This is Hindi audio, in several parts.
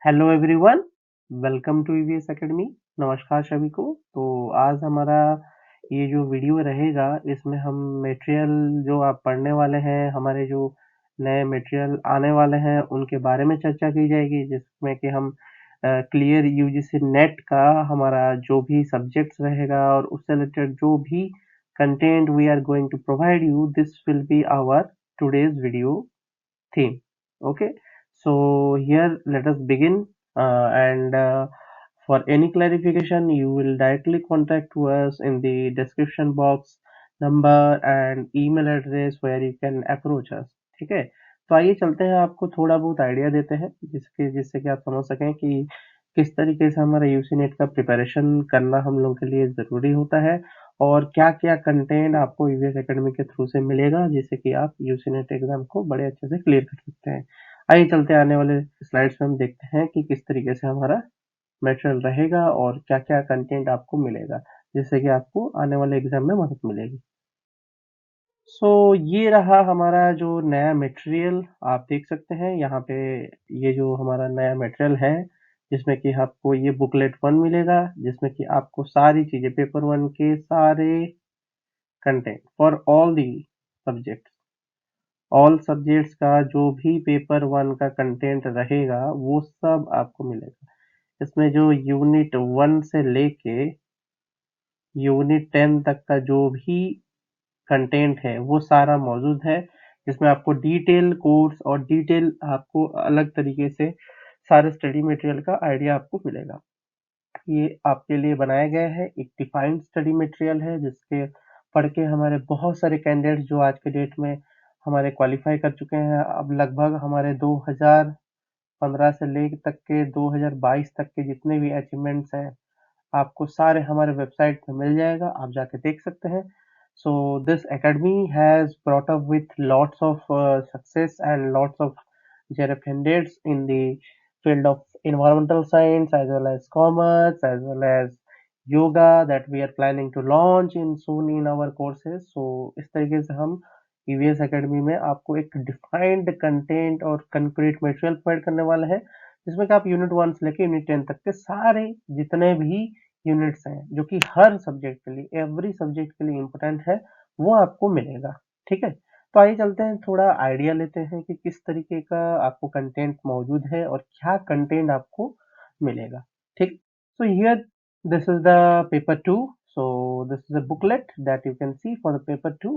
Hello everyone, welcome to EVS academy. नमस्कार सभी को। तो आज हमारा ये जो वीडियो रहेगा, इसमें हम मटेरियल जो आप पढ़ने वाले हैं, हमारे जो नए मटेरियल आने वाले हैं उनके बारे में चर्चा की जाएगी, जिसमें कि हम क्लियर यूजीसी नेट का हमारा जो भी सब्जेक्ट्स रहेगा और उससे रिलेटेड जो भी content we are going to provide you, this will be our today's video theme. Okay, so here let us begin, and for any clarification you will directly contact to us in the description box, number and email address where you can approach us। ठीक है, तो आइए चलते हैं, आपको थोड़ा बहुत आइडिया देते हैं जिससे कि आप समझ सकें कि किस तरीके से हमारा यूसी नेट का प्रिपरेशन करना हम लोग के लिए ज़रूरी होता है और क्या-क्या कंटेंट आपको ईवीएस एकेडमी के थ्रू से मिलेगा, जिससे कि आप यूसी नेट एग्जाम को बड़े अच्छे से क्लियर कर सकते हैं। आइए चलते हैं, आने वाले स्लाइड्स में हम देखते हैं कि किस तरीके से हमारा मटेरियल रहेगा और क्या-क्या कंटेंट आपको मिलेगा, जिससे कि आपको आने वाले एग्जाम में मदद मिलेगी। ये रहा हमारा जो नया मटेरियल, आप देख सकते हैं यहाँ पे। ये जो हमारा नया मटेरियल है, जिसमें कि आपको ये बुकलेट 1 मिलेगा, जिसमें कि आपको सारी चीजें पेपर 1 के सारे कंटेंट फॉर ऑल सब्जेक्ट्स का जो भी पेपर 1 का कंटेंट रहेगा वो सब आपको मिलेगा। इसमें जो यूनिट 1 से लेके यूनिट 10 तक का जो भी कंटेंट है वो सारा मौजूद है, जिसमें आपको डिटेल कोर्स और डिटेल आपको अलग तरीके से सारे स्टडी मटेरियल का आइडिया आपको मिलेगा। ये आपके लिए बनाया गया है, एक डिफाइंड स्टडी मटेरियल है, जिसके पढ़ के हमारे बहुत सारे कैंडिडेट्स जो आज के डेट में हमारे क्वालिफाई कर चुके हैं। अब लगभग हमारे 2015 से ले तक के 2022 तक के जितने भी अचीवमेंट्स हैं, आपको सारे हमारे वेबसाइट पे मिल जाएगा, आप जाके देख सकते हैं। So this academy has brought up with lots of success and lots of their candidates in the field of environmental science as well as commerce as well as yoga that we are planning to launch in soon in our courses। So इस तरीके से हम EVS Academy में आपको एक डिफाइंड कंटेंट और कंक्रीट मटेरियल प्रोवाइड करने वाले हैं, जिसमें कि आप यूनिट 1 से लेकर यूनिट 10 तक के सारे जितने भी यूनिट्स हैं, जो कि हर सब्जेक्ट के लिए, एवरी सब्जेक्ट के लिए इम्पोर्टेंट है, वो आपको मिलेगा। ठीक है, तो आइए चलते हैं, थोड़ा आइडिया लेते हैं कि किस तरीके का आपको कंटेंट मौजूद है और क्या कंटेंट आपको मिलेगा। ठीक, so here this is the paper 2। so this is a booklet that you can see for the paper 2।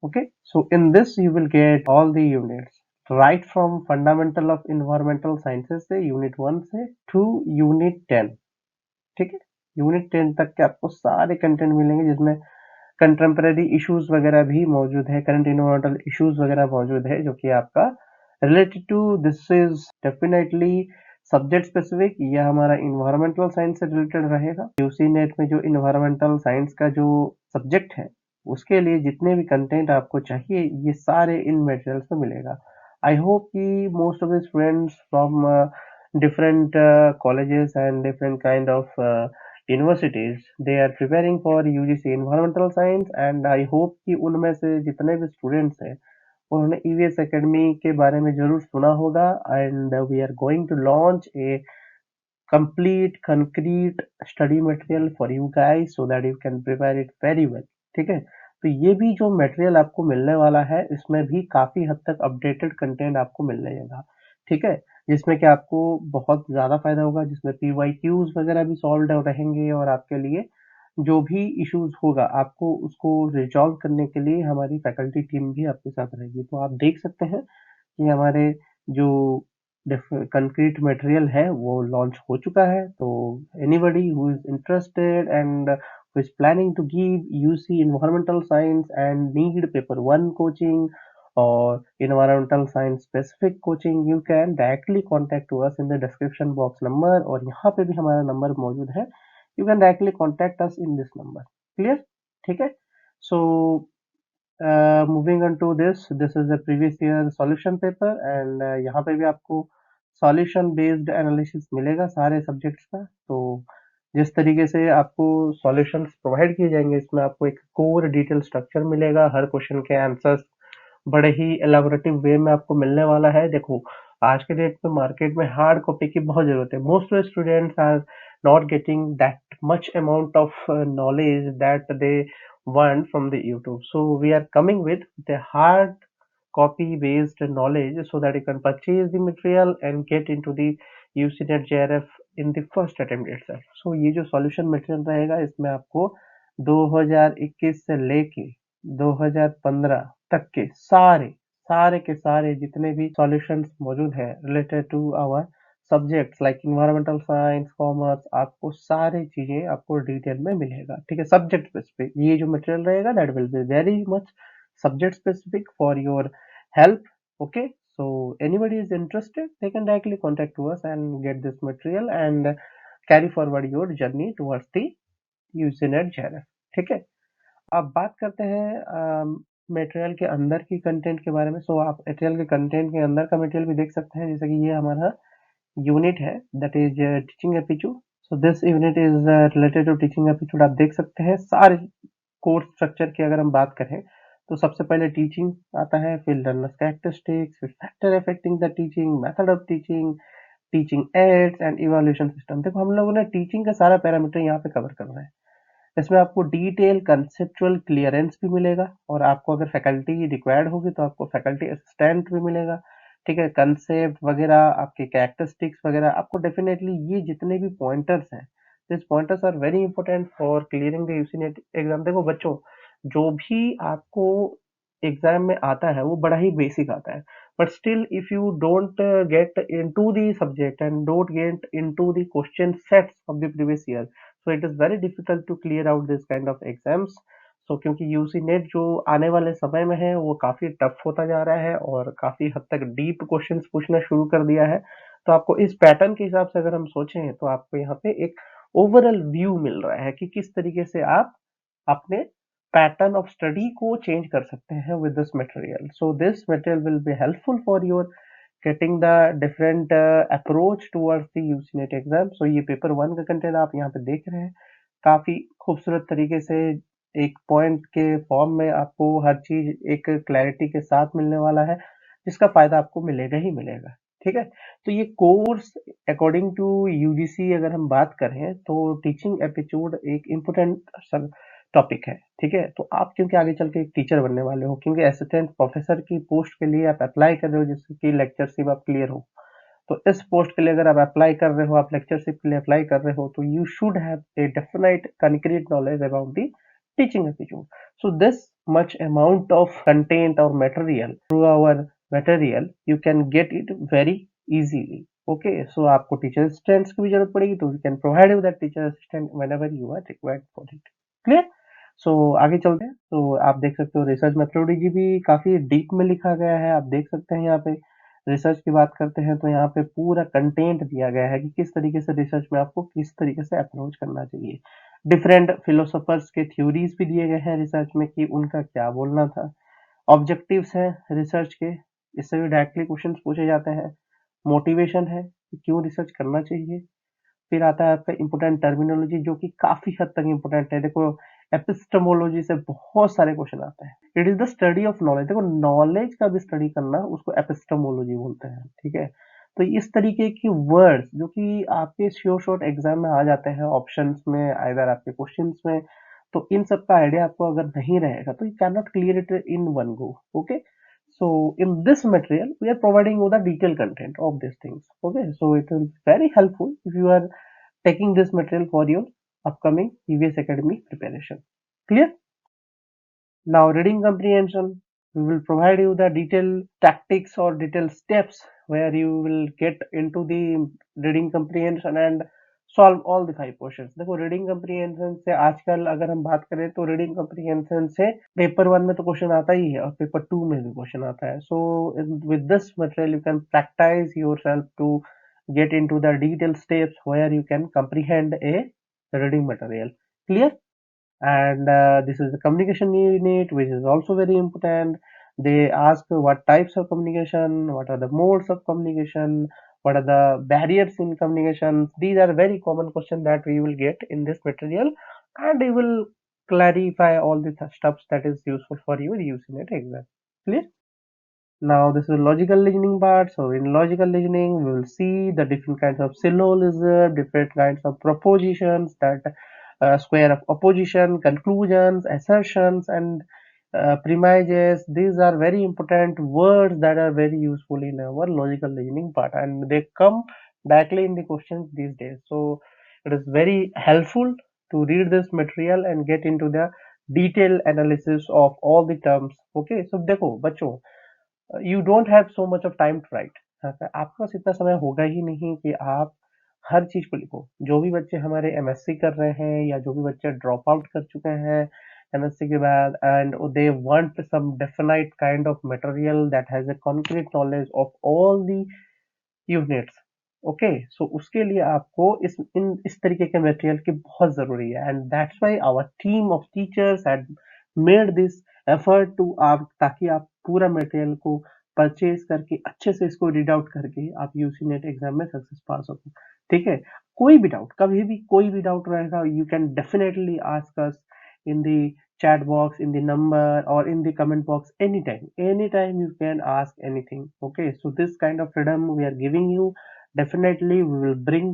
okay, so in this you will get all the units right from fundamental of environmental sciences से यूनिट 1 से to यूनिट 10। ठीक है, यूनिट 10 तक के आपको सारे कंटेंट मिलेंगे, जिसमें कंटेम्पररी इश्यूज वगैरह भी मौजूद है, करंट इन्वायरमेंटल इश्यूज वगैरह मौजूद है, जो कि आपका related to this is definitely subject specific. यह हमारा इन्वायरमेंटल साइंस से रिलेटेड रहेगा। यूसी नेट में जो इन्वायरमेंटल साइंस का जो सब्जेक्ट है, उसके लिए जितने भी कंटेंट आपको चाहिए, ये सारे इन मटेरियल्स में मिलेगा। आई होप कि most of the students from different colleges and different kind of universities, they are preparing for UGC environmental science, and I hope कि उनमें से जितने भी स्टूडेंट्स हैं उन्होंने EVS Academy के बारे में जरूर सुना होगा। and we are going to launch a complete concrete study material for you guys so that you can prepare it very well। ठीक है, तो ये भी जो मटेरियल आपको मिलने वाला है, इसमें भी काफी हद तक अपडेटेड कंटेंट आपको मिलने लगा। ठीक है, जिसमें कि आपको बहुत ज़्यादा फायदा होगा, जिसमें PYQs वगैरह भी सॉल्व रहेंगे और आपके लिए जो भी इश्यूज होगा, आपको उसको रिजॉल्व करने के लिए हमारी फैकल्टी टीम भी आपके साथ रहेगी। तो आप देख सकते हैं कि हमारे जो कंक्रीट मटेरियल है वो लॉन्च हो चुका है। तो anybody who is interested and who is planning to give UC environmental science and need paper 1 coaching or environmental science specific coaching, you can directly contact to us in the description box number, और यहाँ पे भी हमारा नंबर मौजूद है। You can directly contact us in this number। clear? ठीक है, so moving on to this is the previous year solution paper, and यहाँ पे भी आपको सॉल्यूशन बेस्ड एनालिसिस मिलेगा सारे सब्जेक्ट्स का। तो जिस तरीके से आपको सॉल्यूशंस प्रोवाइड किए जाएंगे, इसमें आपको एक कोर डिटेल स्ट्रक्चर मिलेगा, हर क्वेश्चन के आंसर्स बड़े ही एलाबोरेटिव वे में आपको मिलने वाला है। देखो, आज के डेट में मार्केट में हार्ड कॉपी की बहुत जरूरत है. Most of students are not getting that much amount of knowledge that they want from the YouTube. So we are coming with the hard copy based knowledge so that you can purchase the material and get into the UCNet JRF in the first attempt itself. So ये जो solution material रहेगा इसमें आपको 2021 से लेके 2015 तक के सारे के सारे जितने भी सॉल्यूशंस मौजूद है related to our subjects like environmental science commerce, आपको सारी चीजें आपको डिटेल में मिलेगा. ठीक है, सब्जेक्ट स्पेसिफिक ये जो मटेरियल रहेगा that will be very much subject specific for your help. Okay, so anybody is interested, they can directly contact to us and get this material and carry forward your journey towards the UCNet JRF. ठीक है, अब बात करते हैं मटेरियल के अंदर की कंटेंट के बारे में. सो आप मटेरियल के कंटेंट के अंदर का मटेरियल भी देख सकते हैं, जैसे कि ये हमारा यूनिट है that is teaching aptitude. So this unit is related to teaching aptitude. आप देख सकते हैं सारे कोर्स स्ट्रक्चर की अगर हम बात करें तो सबसे पहले टीचिंग आता है, फिर लर्नर्स कैरेक्टरिस्टिक्स, फिर factor affecting the teaching, method of teaching, teaching ads and evaluation system. देखो हम लोगों ने टीचिंग का सारा पैरामीटर यहाँ पे कवर कर रहे हैं. इसमें आपको डिटेल कंसेप्चुअल क्लियरेंस भी मिलेगा और आपको अगर फैकल्टी रिक्वायर्ड होगी तो आपको फैकल्टी असिस्टेंट भी मिलेगा. ठीक है, कंसेप्ट वगैरह, आपके कैरेक्टरिस्टिक्स वगैरह, आपको डेफिनेटली ये जितने भी पॉइंटर्स हैं, this pointers are very important for clearing the UGC NET exam. देखो बच्चों, जो भी आपको एग्जाम में आता है वो बड़ा ही बेसिक आता है, but still if you don't get into the subject and don't get into the question sets of the previous year, so it is very difficult to clear out this kind of exams. so क्योंकि यूसी नेट जो आने वाले समय में है वो काफी टफ होता जा रहा है और काफी हद तक डीप क्वेश्चंस पूछना शुरू कर दिया है. तो आपको इस पैटर्न के हिसाब से अगर हम सोचें तो आपको यहाँ पे एक ओवरऑल व्यू मिल रहा है कि किस तरीके से आप अपने pattern of study को change कर सकते हैं with this material. So this material will be helpful for your getting the different approach towards the UCNet exam. So ये पेपर 1 का कंटेंट आप यहाँ पे देख रहे हैं, काफी खूबसूरत तरीके से एक पॉइंट के फॉर्म में आपको हर चीज एक क्लैरिटी के साथ मिलने वाला है, जिसका फायदा आपको मिलेगा ही मिलेगा. ठीक है, तो ये कोर्स अकॉर्डिंग टू यूजीसी अगर हम बात करें तो टीचिंग एप्टीट्यूड एक इम्पोर्टेंट टॉपिक है. ठीक है, तो आप क्योंकि आगे चल के एक टीचर बनने वाले हो, क्योंकि असिस्टेंट प्रोफेसर की पोस्ट के लिए आप अप्लाई कर रहे हो जिससे कि लेक्चरशिप आप क्लियर हो, तो इस पोस्ट के लिए अगर आप अप्लाई कर रहे हो, आप लेक्चरशिप के लिए अप्लाई कर रहे हो, तो you should have a definite concrete knowledge about the teaching aptitude. So this much amount of content or material through our material you can get it very easily. Okay, so आपको टीचर असिस्टेंट्स की भी जरूरत पड़ेगी तो you can provide you that teacher assistant whenever you are required for it. Clear? सो आगे चलते हैं. तो आप देख सकते हो रिसर्च मेथोडोलॉजी भी काफी डीप में लिखा गया है. आप देख सकते हैं यहाँ पे रिसर्च की बात करते हैं तो यहाँ पे पूरा कंटेंट दिया गया है कि किस तरीके से रिसर्च में आपको किस तरीके से अप्रोच करना चाहिए. डिफरेंट फिलोसोफर्स के थ्योरीज भी दिए गए हैं रिसर्च में कि उनका क्या बोलना था. ऑब्जेक्टिव्स हैं रिसर्च के, इससे भी डायरेक्टली क्वेश्चंस पूछे जाते हैं. मोटिवेशन है कि क्यों रिसर्च करना चाहिए. फिर आता है आपका इम्पोर्टेंट टर्मिनोलॉजी जो कि काफी हद तक इम्पोर्टेंट है. देखो एपिस्टेमोलॉजी से बहुत सारे क्वेश्चन आते हैं. It is the study of knowledge. देखो नॉलेज का भी स्टडी करना उसको एपिस्टेमोलॉजी बोलते हैं. ठीक है, तो इस तरीके की वर्ड्स जो कि आपके श्योर शॉर्ट एग्जाम में आ जाते हैं ऑप्शंस में, आइदर आपके क्वेश्चंस में, तो इन सब का आइडिया आपको अगर नहीं रहेगा तो you can not clear it in one go. Okay, so in this material we are providing you the detailed content of these things. Okay, so it will be very helpful if you are taking this material for your upcoming EVS Academy preparation. Clear? Now reading comprehension, we will provide you the detailed tactics or detailed steps where you will get into the reading comprehension and solve all the 5 questions. देखो रीडिंग comprehension से आजकल अगर हम बात करें तो रीडिंग comprehension से पेपर 1 में तो क्वेश्चन आता ही है और पेपर 2 में भी क्वेश्चन आता है. So with this material you can practice yourself to get into the detailed steps where you can comprehend a reading material. Clear? And this is the communication unit which is also very important. They ask what types of communication, what are the modes of communication, what are the barriers in communication. These are very common questions that we will get in this material and we will clarify all the stuff that is useful for you in UCNet exam. Clear? Now this is logical reasoning part. So in logical reasoning, we will see the different kinds of syllogism, different kinds of propositions, that square of opposition, conclusions, assertions, and premises. These are very important words that are very useful in our logical reasoning part, and they come directly in the questions these days. So it is very helpful to read this material and get into the detailed analysis of all the terms. Okay, so देखो बच्चों, you don't have so much of time to write. आपके पास इतना समय होगा ही नहीं कि आप हर चीज को लिखो। जो भी बच्चे हमारे एमएससी कर रहे हैं या जो भी बच्चे ड्रॉप आउट कर चुके हैं एमएससी के बाद, and they want some definite kind of material that has a concrete knowledge of all the units. Okay, so उसके लिए आपको इस तरीके के मटेरियल की बहुत जरूरी है, and that's why our team of teachers had made this effort to आप, ताकि आप पूरा मटेरियल को परचेज करके अच्छे से इसको रीड आउट करके आप यूसी नेट एग्जाम में सक्सेस पा सको। ठीक है, कोई भी डाउट, कभी भी कोई भी डाउट रहेगा, you can definitely ask us in the chat box, in the number, or in the comment box, anytime you can ask anything. Okay, so this kind of freedom we are giving you. Definitely we will bring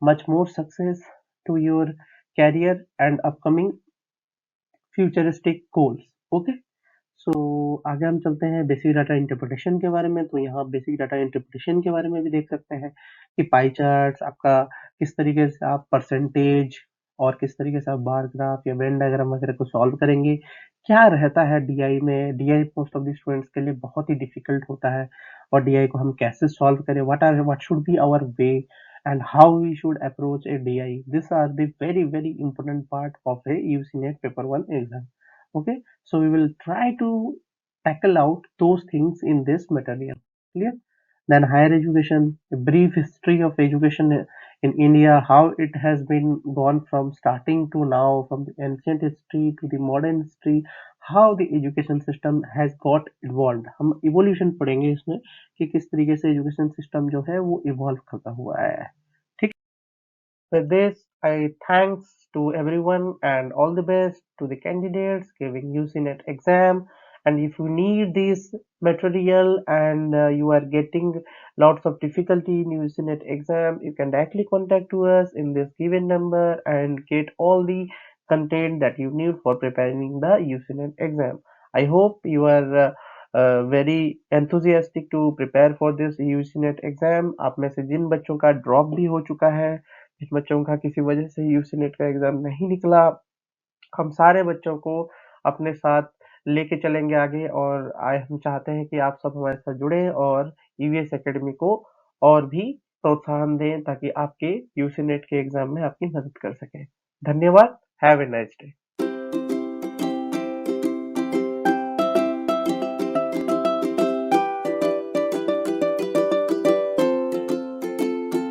much more success to your career and upcoming futuristic goals. Okay, सो आगे हम चलते हैं बेसिक डाटा इंटरप्रिटेशन के बारे में। तो यहाँ बेसिक डाटा इंटरप्रिटेशन के बारे में भी देख सकते हैं कि पाई चार्ट्स आपका किस तरीके से आप परसेंटेज और किस तरीके से आप बार ग्राफ या वेन डायग्राम वगैरह को सॉल्व करेंगे। क्या रहता है डीआई में, DI most of the students के लिए बहुत ही डिफिकल्ट होता है, और डीआई को हम कैसे सॉल्व करें, what should be our way and how we should approach a DI. These are the very important part of a UCNet paper 1 exam. Okay, so we will try to tackle out those things in this material. Clear? Then higher education, a brief history of education in India, how it has been gone from starting to now, from the ancient history to the modern history, how the education system has got evolved. हम evolution पढ़ेंगे इसमें कि किस तरीके से education system जो है वो evolve करता हुआ है। ठीक, with this, I thanks to everyone and all the best to the candidates giving UCNet exam. And if you need this material and you are getting lots of difficulty in UCNet exam, you can directly contact to us in this given number and get all the content that you need for preparing the UCNet exam. I hope you are very enthusiastic to prepare for this UCNet exam. आप में से जिन बच्चों का ड्रॉप भी हो चुका है, जिन बच्चों का किसी वजह से यूसीनेट का एग्जाम नहीं निकला, हम सारे बच्चों को अपने साथ लेके चलेंगे आगे, और हम चाहते हैं कि आप सब हमारे साथ जुड़े और ईवीएस एकेडमी को और भी प्रोत्साहन दें ताकि आपके यूसीनेट के एग्जाम में आपकी मदद कर सके। धन्यवाद। Have a nice day.